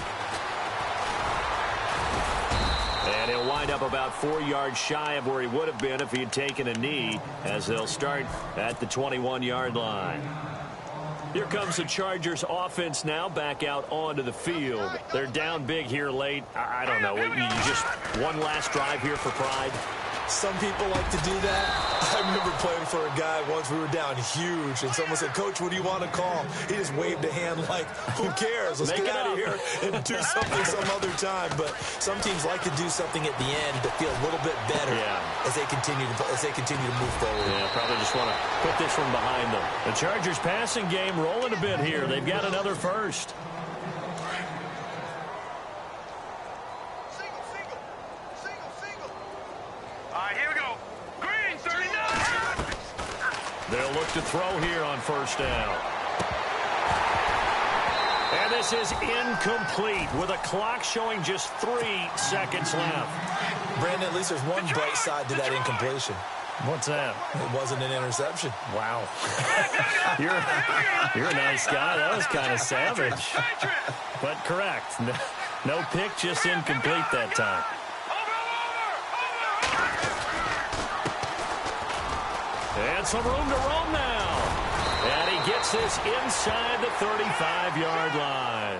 And he'll wind up about 4 yards shy of where he would have been if he had taken a knee, as they'll start at the 21-yard line. Here comes the Chargers offense now back out onto the field. They're down big here late. I don't know. You just one last drive here for pride. Some people like to do that. I remember playing for a guy once. We were down huge, and someone said, "Coach, what do you want to call?" He just waved a hand like, who cares? Let's get out of here and do something some other time. But some teams like to do something at the end to feel a little bit better as they continue to move forward. Yeah, probably just want to put this one behind them. The Chargers passing game rolling a bit here. They've got another first. They'll look to throw here on first down. And this is incomplete with a clock showing just 3 seconds left. Brandon, at least there's one bright side to that incompletion. What's that? It wasn't an interception. Wow. You're a nice guy. That was kind of savage. But correct. No pick, just incomplete that time. And some room to roam now. And he gets this inside the 35-yard line.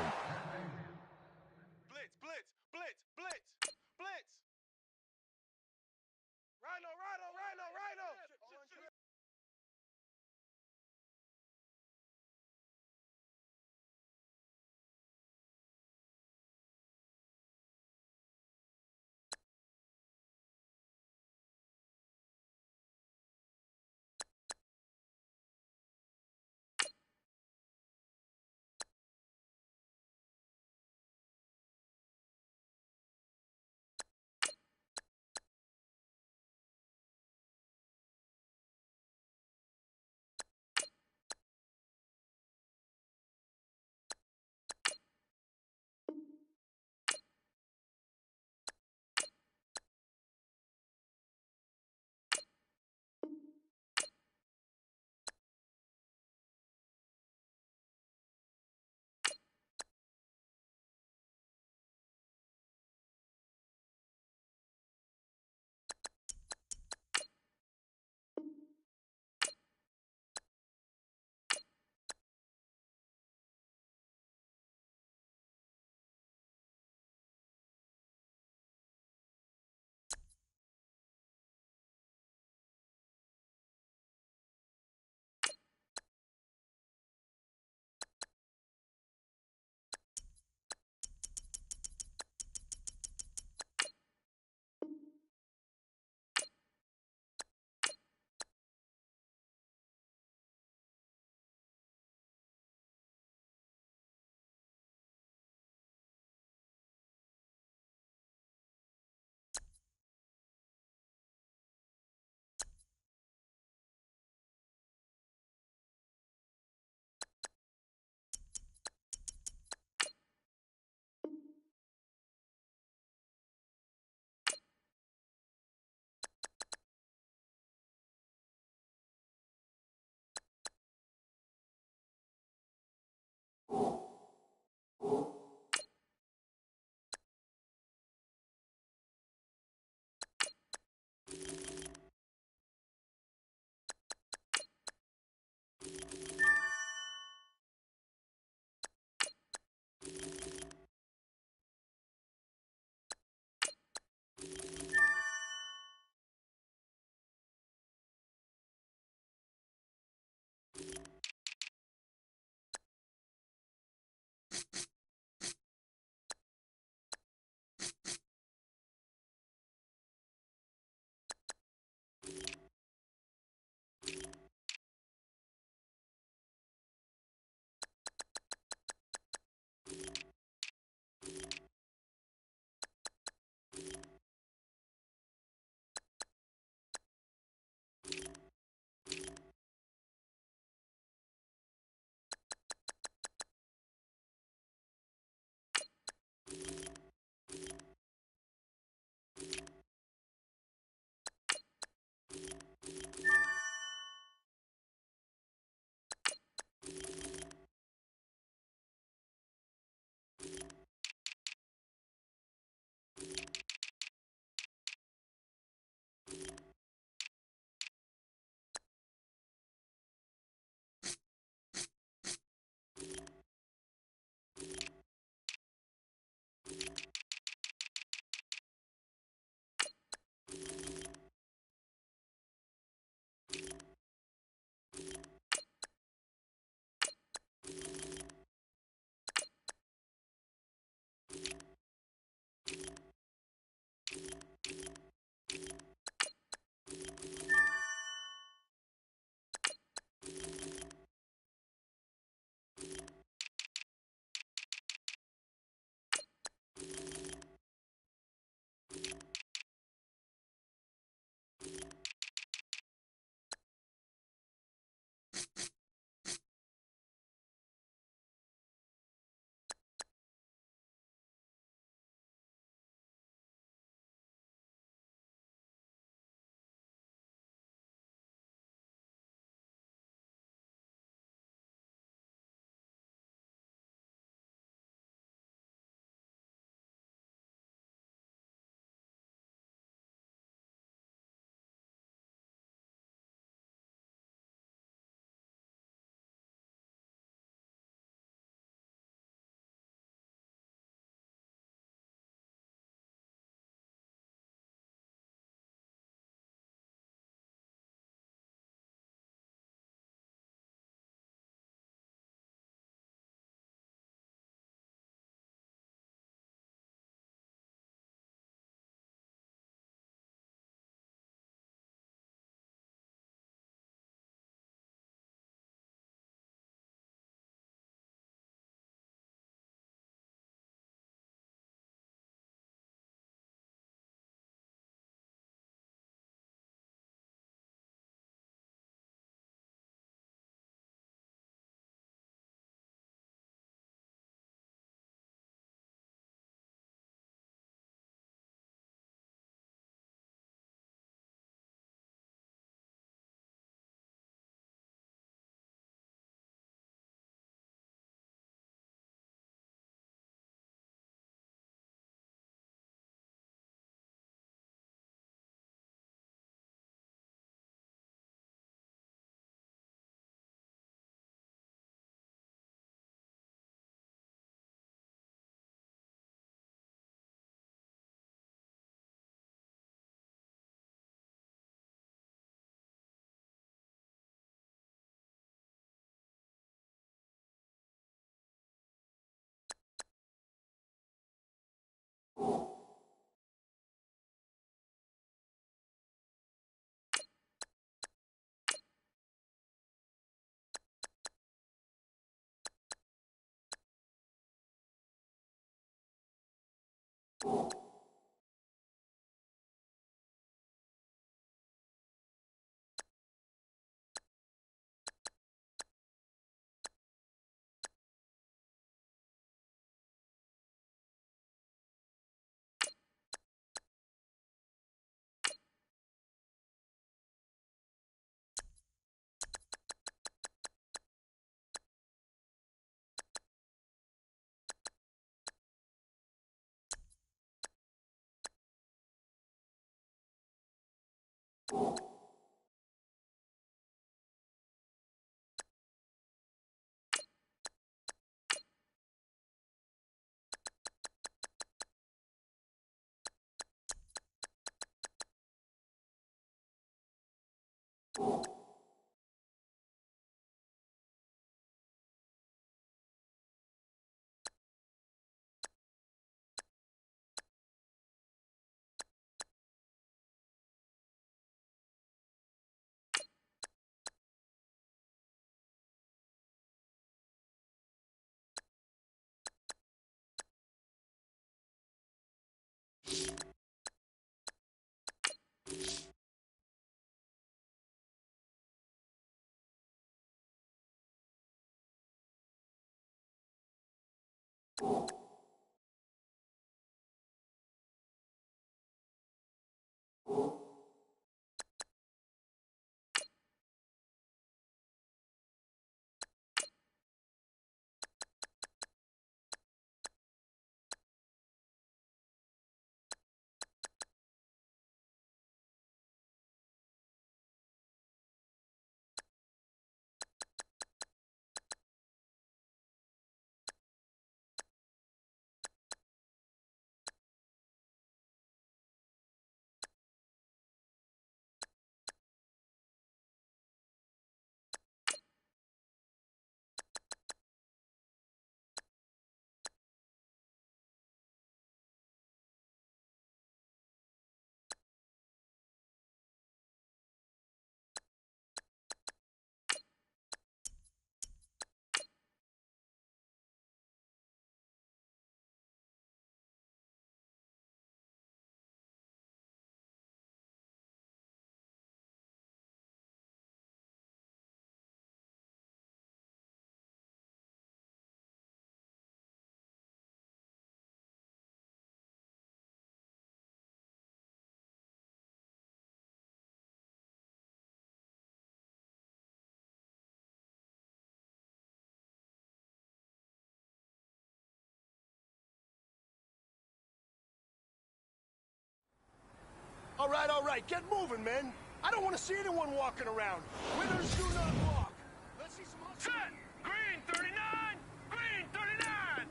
All right, get moving, men. I don't want to see anyone walking around. Winners do not walk. Let's see some hustle. Set! Green 39! Green 39!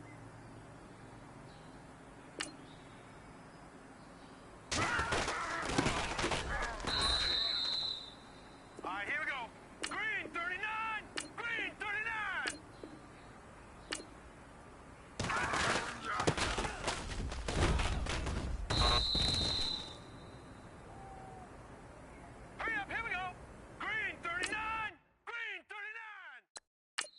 All right, here we go. Green 39! Green 39! Hurry up, here we go. Green 39! Green 39!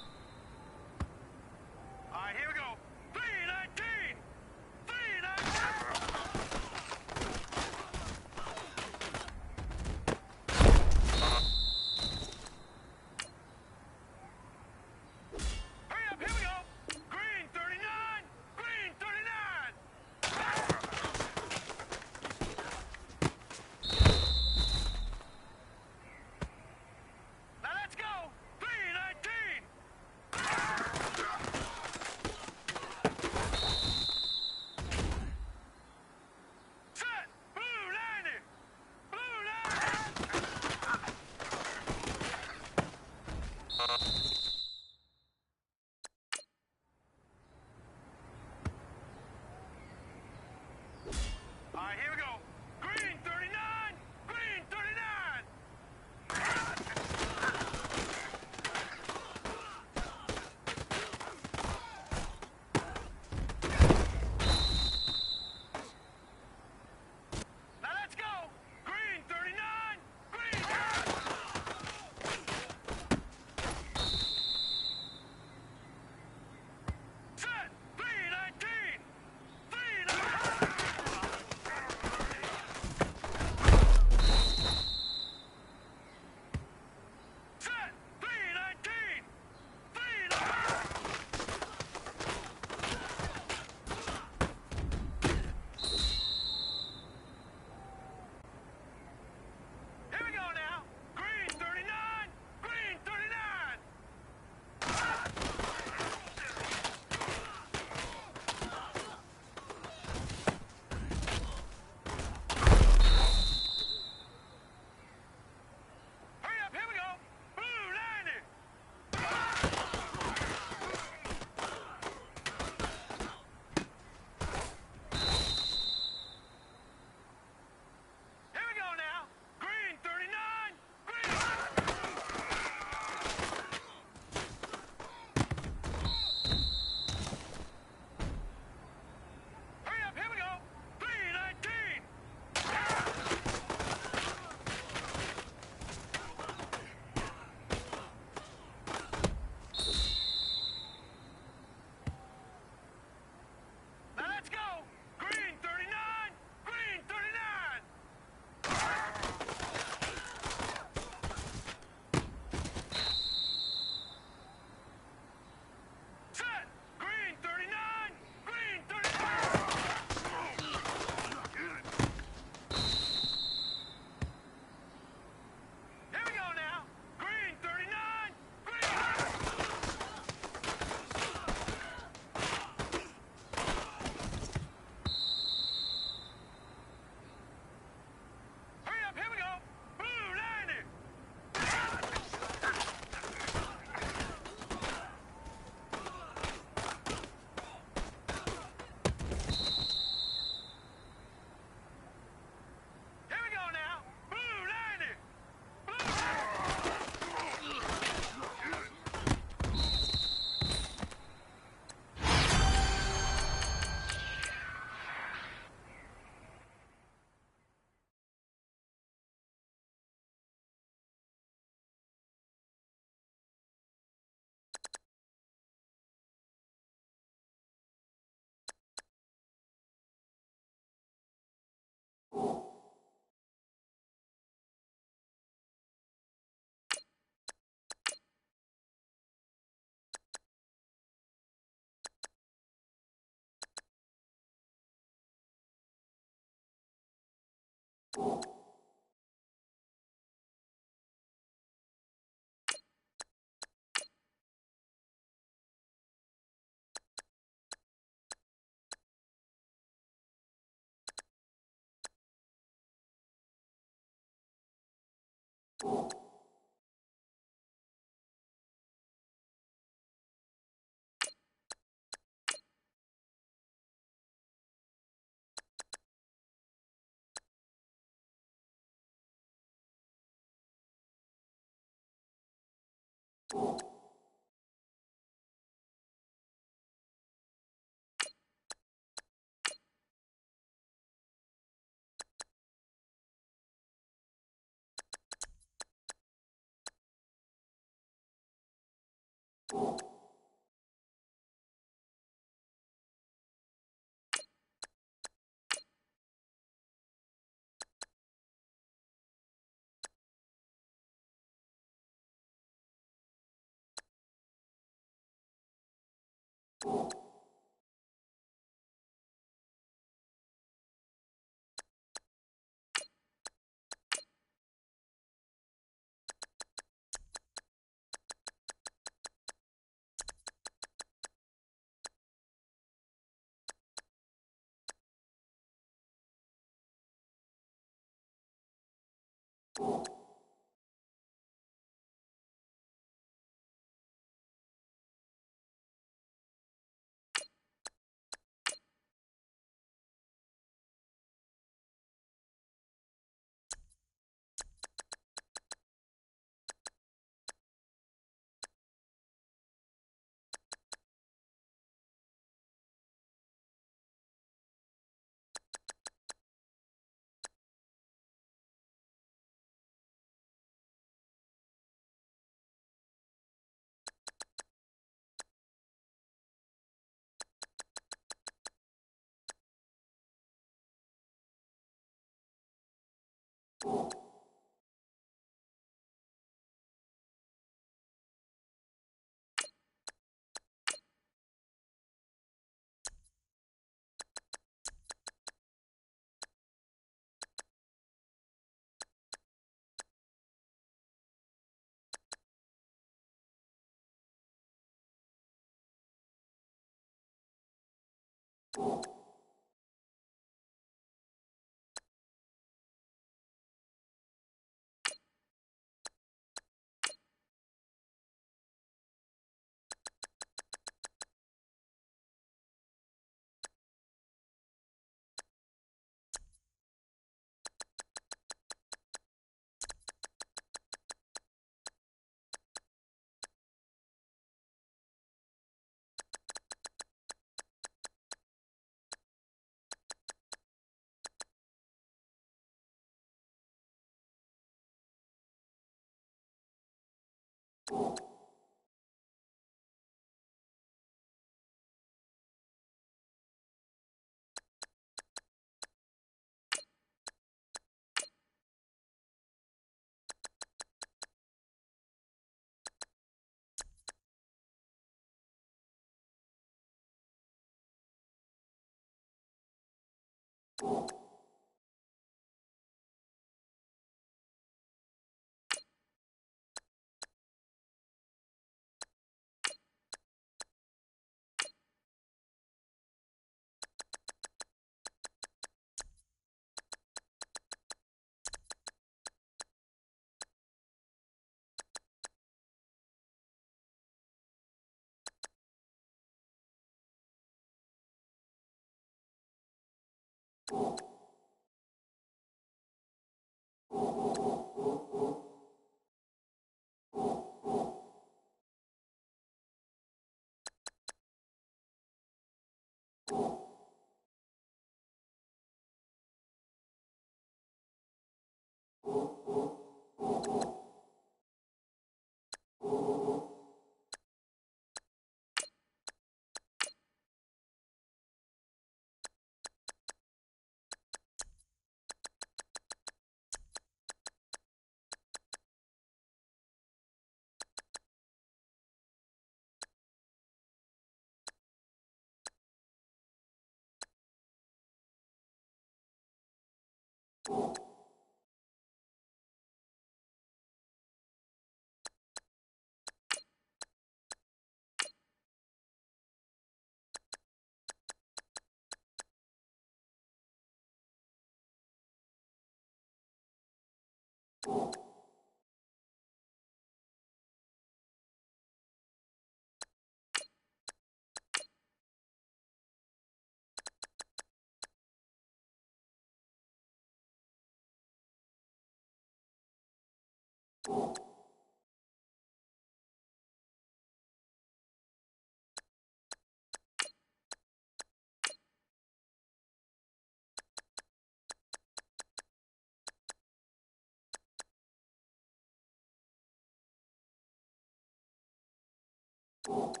you